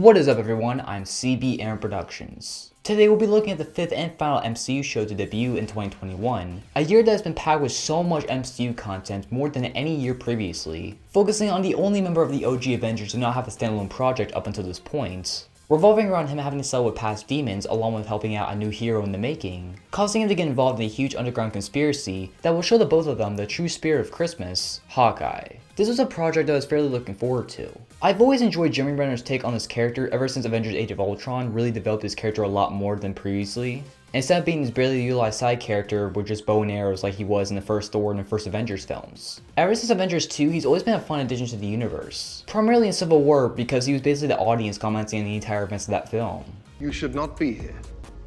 What is up everyone, I'm CB Aaron Productions. Today we'll be looking at the 5th and final MCU show to debut in 2021, a year that has been packed with so much MCU content more than any year previously, focusing on the only member of the OG Avengers to not have a standalone project up until this point, revolving around him having to settle with past demons along with helping out a new hero in the making, causing him to get involved in a huge underground conspiracy that will show the both of them the true spirit of Christmas, Hawkeye. This was a project I was fairly looking forward to. I've always enjoyed Jeremy Renner's take on this character ever since Avengers Age of Ultron really developed his character a lot more than previously. Instead of being this barely utilized side character with just bow and arrows like he was in the first Thor and the first Avengers films. Ever since Avengers 2, he's always been a fun addition to the universe. Primarily in Civil War because he was basically the audience commenting on the entire events of that film. You should not be here.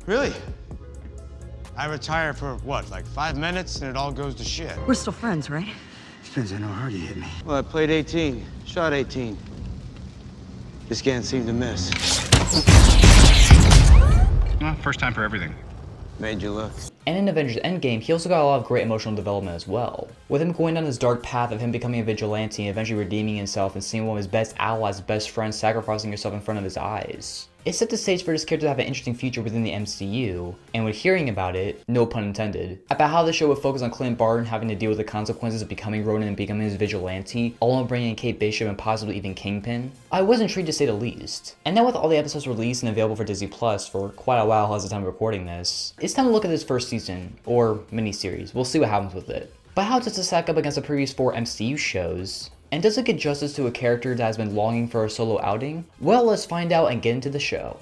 Really? I retire for what, like 5 minutes and it all goes to shit? We're still friends, right? Depends on how hard you hit me. Well, I played 18, shot 18. Just can't seem to miss. Well, first time for everything. Made you look. And in Avengers Endgame, he also got a lot of great emotional development as well, with him going down this dark path of him becoming a vigilante and eventually redeeming himself and seeing one of his best allies, best friends, sacrificing herself in front of his eyes. It set the stage for this character to have an interesting future within the MCU, and when hearing about it, no pun intended, about how the show would focus on Clint Barton having to deal with the consequences of becoming Ronin and becoming his vigilante, along bringing in Kate Bishop and possibly even Kingpin, I was intrigued to say the least. And now with all the episodes released and available for Disney Plus for quite a while as the time of recording this, it's time to look at this first season, or miniseries. We'll see what happens with it. But how does it stack up against the previous 4 MCU shows? And does it get justice to a character that has been longing for a solo outing? Well, let's find out and get into the show.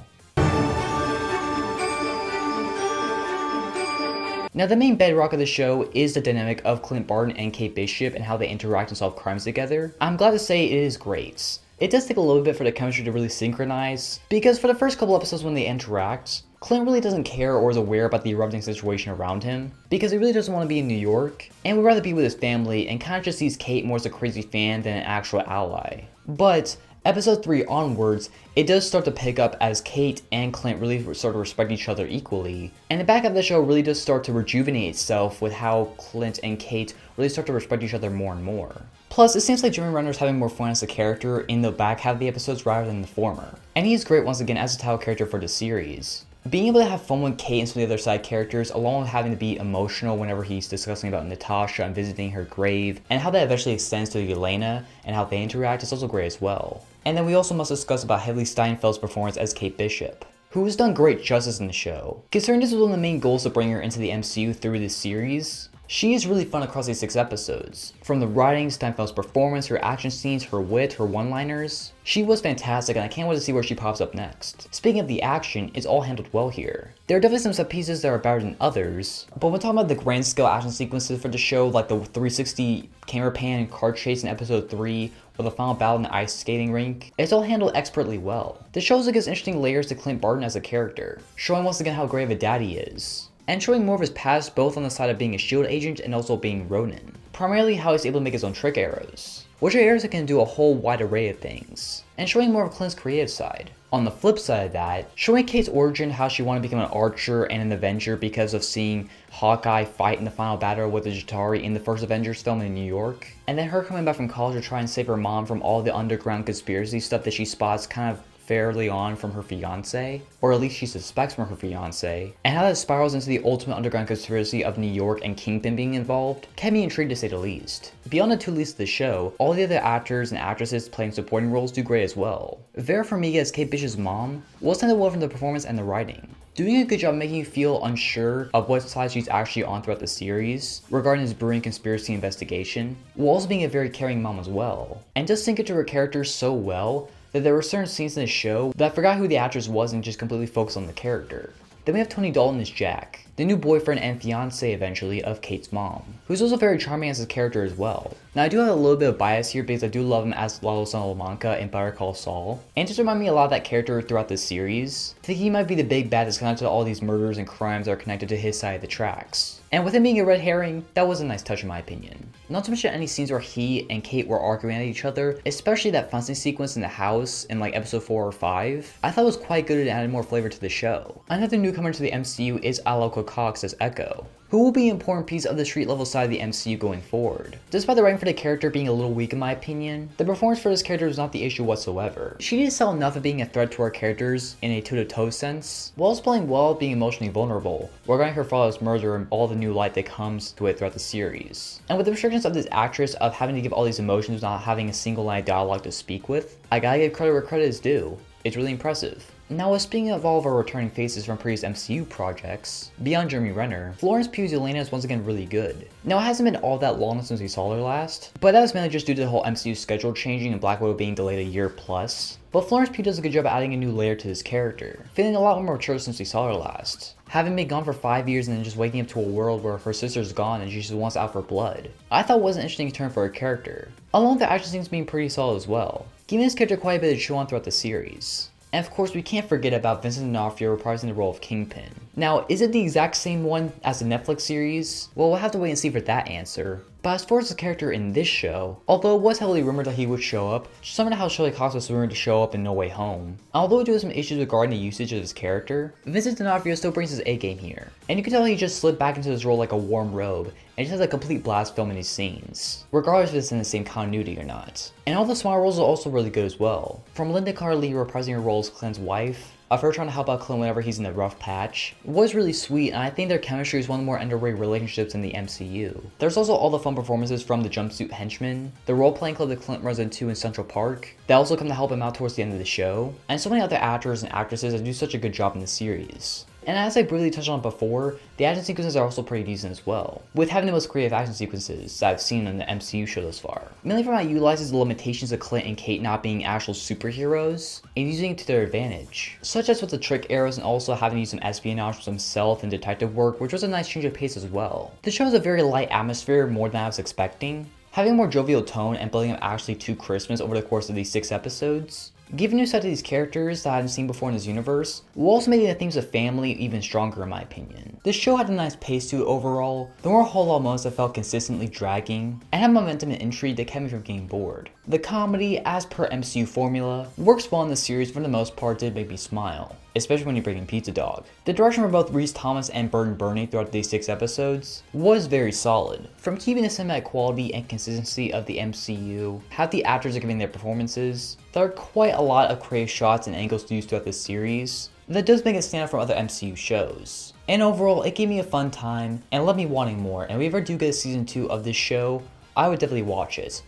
Now, the main bedrock of the show is the dynamic of Clint Barton and Kate Bishop and how they interact and solve crimes together. I'm glad to say it is great. It does take a little bit for the chemistry to really synchronize, because for the first couple episodes when they interact, Clint really doesn't care or is aware about the erupting situation around him, because he really doesn't want to be in New York, and would rather be with his family and kind of just sees Kate more as a crazy fan than an actual ally. But episode 3 onwards, it does start to pick up as Kate and Clint really start to respect each other equally, and the back of the show really does start to rejuvenate itself with how Clint and Kate really start to respect each other more and more. Plus, it seems like Jeremy Renner is having more fun as a character in the back half of the episodes rather than the former, and he's great once again as a title character for the series. Being able to have fun with Kate and some of the other side characters, along with having to be emotional whenever he's discussing about Natasha and visiting her grave, and how that eventually extends to Yelena and how they interact is also great as well. And then we also must discuss about Haley Steinfeld's performance as Kate Bishop, who has done great justice in the show. Considering this was one of the main goals to bring her into the MCU through this series, she is really fun across these 6 episodes. From the writing, Steinfeld's performance, her action scenes, her wit, her one-liners, she was fantastic and I can't wait to see where she pops up next. Speaking of the action, it's all handled well here. There are definitely some set pieces that are better than others, but when talking about the grand scale action sequences for the show, like the 360 camera pan and car chase in episode 3, or the final battle in the ice skating rink, it's all handled expertly well. The show also gives interesting layers to Clint Barton as a character, showing once again how great of a dad he is, and showing more of his past both on the side of being a SHIELD agent and also being Ronin. Primarily how he's able to make his own trick arrows, which are arrows that can do a whole wide array of things, and showing more of Clint's creative side. On the flip side of that, showing Kate's origin, how she wanted to become an archer and an Avenger because of seeing Hawkeye fight in the final battle with the Jatari in the first Avengers film in New York, and then her coming back from college to try and save her mom from all the underground conspiracy stuff that she spots kind of fairly on from her fiance, or at least she suspects from her fiance, and how that spirals into the ultimate underground conspiracy of New York and Kingpin being involved, kept me intrigued to say the least. Beyond the 2 leads of the show, all the other actors and actresses playing supporting roles do great as well. Vera Farmiga as Kate Bishop's mom will stand out well from the performance and the writing, doing a good job making you feel unsure of what side she's actually on throughout the series regarding this brewing conspiracy investigation, while also being a very caring mom as well, and does sink into her character so well that there were certain scenes in the show that I forgot who the actress was and just completely focused on the character. Then we have Tony Dalton as Jack, the new boyfriend and fiance eventually of Kate's mom, who's also very charming as a character as well. Now I do have a little bit of bias here because I do love him as Lalo Salamanca in Better Call Saul, and just remind me a lot of that character throughout this series. I think he might be the big bad that's connected to all these murders and crimes that are connected to his side of the tracks. And with him being a red herring, that was a nice touch in my opinion. Not to mention any scenes where he and Kate were arguing at each other, especially that fencing sequence in the house in like episode 4 or 5, I thought was quite good and added more flavor to the show. Another newcomer to the MCU is Alok Cox as Echo, who will be an important piece of the street level side of the MCU going forward. Despite the writing for the character being a little weak in my opinion, the performance for this character was not the issue whatsoever. She didn't sell enough of being a threat to our characters in a toe-to-toe sense, while also playing well being emotionally vulnerable, regarding her father's murder and all the new light that comes to it throughout the series. And with the restrictions of this actress of having to give all these emotions without having a single line of dialogue to speak with, I gotta give credit where credit is due. It's really impressive. Now, speaking of all of our returning faces from previous MCU projects, beyond Jeremy Renner, Florence Pugh's Yelena is once again really good. Now, it hasn't been all that long since we saw her last, but that was mainly just due to the whole MCU schedule changing and Black Widow being delayed a year plus. But Florence Pugh does a good job adding a new layer to this character, feeling a lot more mature since we saw her last. Having been gone for 5 years and then just waking up to a world where her sister's gone and she just wants out for blood, I thought was an interesting turn for her character. Along with the action scenes being pretty solid as well, giving this character quite a bit to show on throughout the series. And of course, we can't forget about Vincent D'Onofrio reprising the role of Kingpin. Now, is it the exact same one as the Netflix series? Well, we'll have to wait and see for that answer. But as far as the character in this show, although it was heavily rumored that he would show up, just similar to how Charlie Cox was rumored to show up in No Way Home. Although we do have some issues regarding the usage of his character, Vincent D'Onofrio still brings his A-game here. And you can tell he just slid back into this role like a warm robe, and just has a complete blast filming these scenes, regardless if it's in the same continuity or not. And all the small roles are also really good as well. From Linda Carter reprising her role as Clint's wife, of her trying to help out Clint whenever he's in a rough patch, was really sweet, and I think their chemistry is one of the more underrated relationships in the MCU. There's also all the fun performances from the Jumpsuit Henchmen, the role-playing club that Clint runs into in Central Park, that also come to help him out towards the end of the show, and so many other actors and actresses that do such a good job in the series. And as I briefly touched on before, the action sequences are also pretty decent as well, with having the most creative action sequences that I've seen in the MCU show thus far. Mainly from how it utilizes the limitations of Clint and Kate not being actual superheroes, and using it to their advantage, such as with the trick arrows and also having to use some espionage from some stealth and detective work, which was a nice change of pace as well. The show has a very light atmosphere, more than I was expecting, having a more jovial tone and building up actually to Christmas over the course of these 6 episodes. Giving new sight to these characters that I hadn't seen before in this universe, while also making the themes of family even stronger in my opinion. This show had a nice pace to it overall, there were a whole lot of moments that felt consistently dragging, and had momentum and intrigue that kept me from getting bored. The comedy, as per MCU formula, works well in the series, for the most part did make me smile, especially when you bring in Pizza Dog. The direction from both Rhys Thomas and Burton Burney throughout these 6 episodes was very solid. From keeping the cinematic quality and consistency of the MCU, how the actors are giving their performances, there are quite a lot of creative shots and angles to use throughout this series that does make it stand out from other MCU shows. And overall, it gave me a fun time and left me wanting more, and if we ever do get a season 2 of this show, I would definitely watch it.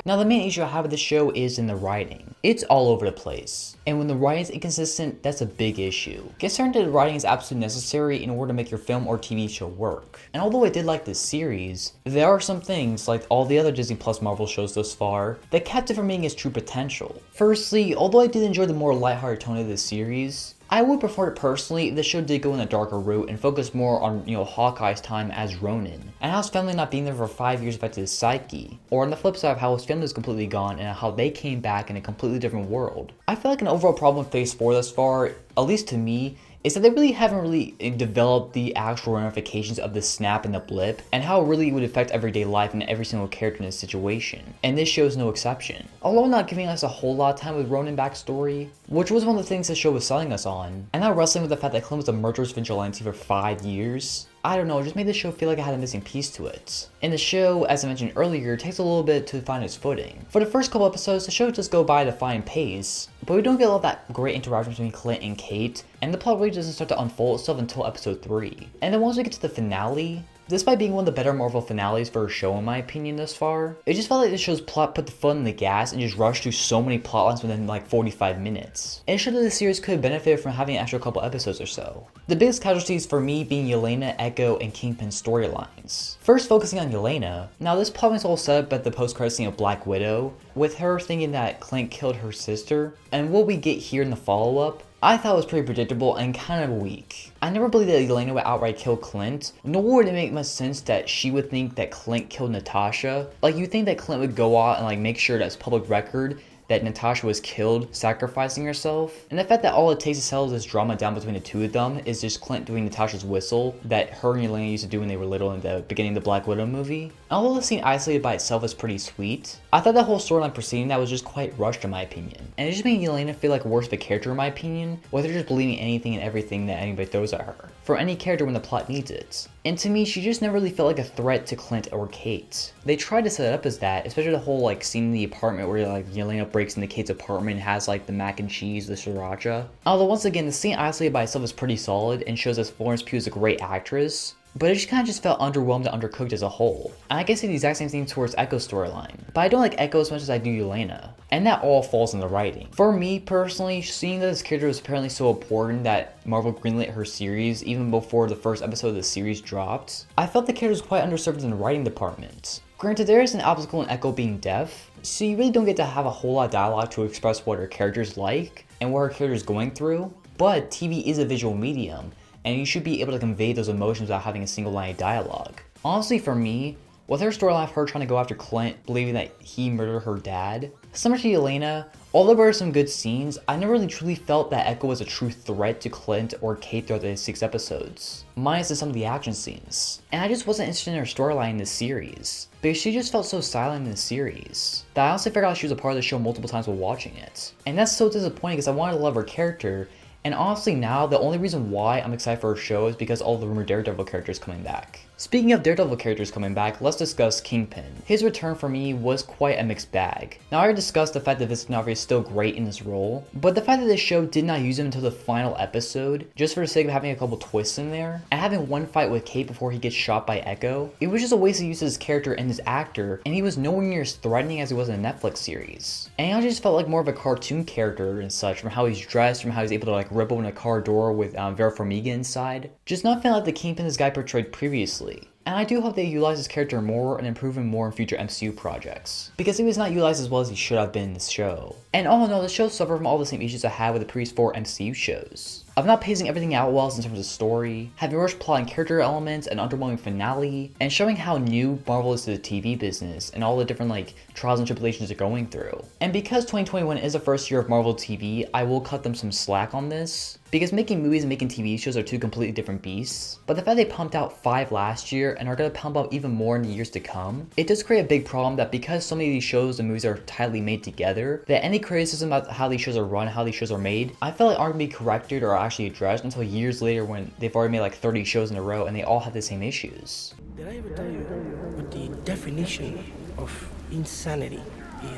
Now, the main issue I have with the show is in the writing. It's all over the place, and when the writing is inconsistent, that's a big issue. Considering that the writing is absolutely necessary in order to make your film or TV show work. And although I did like this series, there are some things, like all the other Disney Plus Marvel shows thus far, that kept it from meeting its true potential. Firstly, although I did enjoy the more lighthearted tone of this series, I would prefer it personally if the show did go in a darker route and focus more on, Hawkeye's time as Ronin, and how his family not being there for 5 years affected his psyche, or on the flip side of how his family was completely gone and how they came back in a completely different world. I feel like an overall problem with Phase 4 thus far, at least to me, is that they really haven't developed the actual ramifications of the snap and the blip, and how it really would affect everyday life and every single character in this situation. And this show is no exception. Although not giving us a whole lot of time with Ronin backstory, which was one of the things the show was selling us on, and not wrestling with the fact that Clint was a murderous vigilante for 5 years, I don't know, it just made the show feel like it had a missing piece to it. And the show, as I mentioned earlier, takes a little bit to find its footing. For the first couple episodes, the show just go by at a fine pace, but we don't get all that great interaction between Clint and Kate, and the plot really doesn't start to unfold itself until episode 3. And then once we get to the finale, despite being one of the better Marvel finales for a show in my opinion thus far, it just felt like the show's plot put the foot on the gas and just rushed through so many plotlines within like 45 minutes. And it showed that the series could have benefited from having an extra couple episodes or so. The biggest casualties for me being Yelena, Echo, and Kingpin's storylines. First focusing on Yelena, now this plot was all set up at the post-credit scene of Black Widow, with her thinking that Clint killed her sister, and what we get here in the follow-up, I thought was pretty predictable and kind of weak. I never believed that Yelena would outright kill Clint, nor would it make much sense that she would think that Clint killed Natasha. Like, you think that Clint would go out and make sure that it's public record that Natasha was killed sacrificing herself, and the fact that all it takes to settle this drama down between the two of them is just Clint doing Natasha's whistle that her and Yelena used to do when they were little in the beginning of the Black Widow movie. Although the scene isolated by itself is pretty sweet, I thought that whole storyline preceding that was just quite rushed in my opinion, and it just made Yelena feel like worse of a character in my opinion, whether just believing anything and everything that anybody throws at her, for any character when the plot needs it. And to me, she just never really felt like a threat to Clint or Kate. They tried to set it up as that, especially the whole like scene in the apartment where like Yelena breaks into Kate's apartment and has like the mac and cheese, the sriracha. Although once again, the scene isolated by itself is pretty solid and shows us Florence Pugh is a great actress, but it just kind of just felt underwhelmed and undercooked as a whole. And I guess it's the exact same thing towards Echo's storyline, but I don't like Echo as much as I do Yelena, and that all falls in the writing. For me personally, seeing that this character was apparently so important that Marvel greenlit her series even before the first episode of the series dropped, I felt the character was quite underserved in the writing department. Granted, there is an obstacle in Echo being deaf, so you really don't get to have a whole lot of dialogue to express what her character's like and what her character's going through, but TV is a visual medium, and you should be able to convey those emotions without having a single line of dialogue. Honestly, for me, with her storyline of her trying to go after Clint, believing that he murdered her dad, similar to Yelena, although there were some good scenes, I never really truly felt that Echo was a true threat to Clint or Kate throughout the 6 episodes, minus some of the action scenes. And I just wasn't interested in her storyline in this series, because she just felt so silent in the series, that I honestly figured out she was a part of the show multiple times while watching it. And that's so disappointing because I wanted to love her character, and honestly now, the only reason why I'm excited for her show is because all the rumored Daredevil characters coming back. Speaking of Daredevil characters coming back, let's discuss Kingpin. His return for me was quite a mixed bag. Now I already discussed the fact that Vincent D'Onofrio is still great in this role, but the fact that this show did not use him until the final episode, just for the sake of having a couple twists in there, and having one fight with Kate before he gets shot by Echo, it was just a waste of use of his character and his actor, and he was nowhere near as threatening as he was in a Netflix series. And I just felt like more of a cartoon character and such, from how he's dressed, from how he's able to like rip open a car door with Vera Farmiga inside. Just not feeling like the Kingpin this guy portrayed previously. And I do hope they utilize his character more and improve him more in future MCU projects, because he was not utilized as well as he should have been in this show. And all in all, the show suffered from all the same issues I had with the previous 4 MCU shows, of not pacing everything out well in terms of story, having rushed plot and character elements, an underwhelming finale, and showing how new Marvel is to the TV business and all the different like trials and tribulations they're going through. And because 2021 is the first year of Marvel TV, I will cut them some slack on this, because making movies and making TV shows are 2 completely different beasts. But the fact they pumped out 5 last year and are going to pump out even more in the years to come, it does create a big problem that because so many of these shows and movies are tightly made together, that any criticism about how these shows are run, how these shows are made, I feel like aren't going to be corrected or actually addressed until years later when they've already made like 30 shows in a row and they all have the same issues. Did I ever tell you what the definition of insanity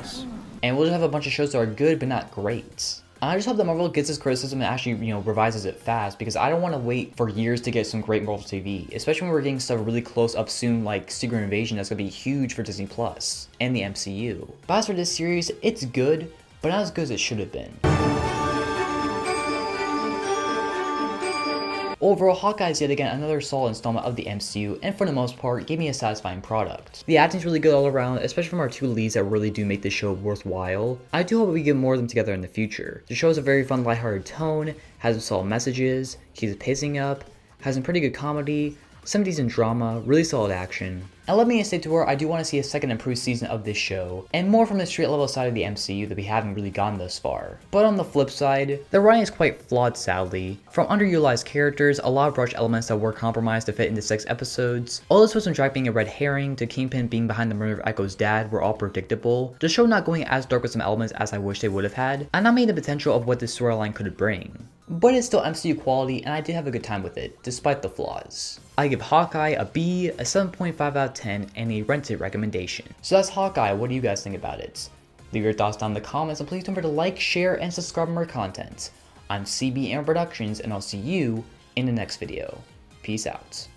is? And we'll just have a bunch of shows that are good but not great. I just hope that Marvel gets this criticism and actually, revises it fast, because I don't want to wait for years to get some great Marvel TV, especially when we're getting stuff really close up soon like Secret Invasion that's going to be huge for Disney Plus and the MCU. But as for this series, it's good, but not as good as it should have been. Overall, Hawkeye is yet again another solid installment of the MCU, and for the most part, gave me a satisfying product. The acting's really good all around, especially from our 2 leads that really do make this show worthwhile. I do hope we get more of them together in the future. The show has a very fun, lighthearted tone, has some solid messages, keeps the pacing up, has some pretty good comedy, some decent drama, really solid action. And let me say to her, I do want to see a second improved season of this show, and more from the street level side of the MCU that we haven't really gotten thus far. But on the flip side, the writing is quite flawed sadly. From underutilized characters, a lot of rushed elements that were compromised to fit into 6 episodes, all this was from Jack being a red herring to Kingpin being behind the murder of Echo's dad were all predictable, the show not going as dark with some elements as I wish they would have had, and not made the potential of what this storyline could bring. But it's still MCU quality, and I did have a good time with it, despite the flaws. I give Hawkeye a B, a 7.5 out of 10, and a rent it recommendation. So that's Hawkeye, what do you guys think about it? Leave your thoughts down in the comments, and please don't forget to like, share, and subscribe for more content. I'm CBM Productions, and I'll see you in the next video. Peace out.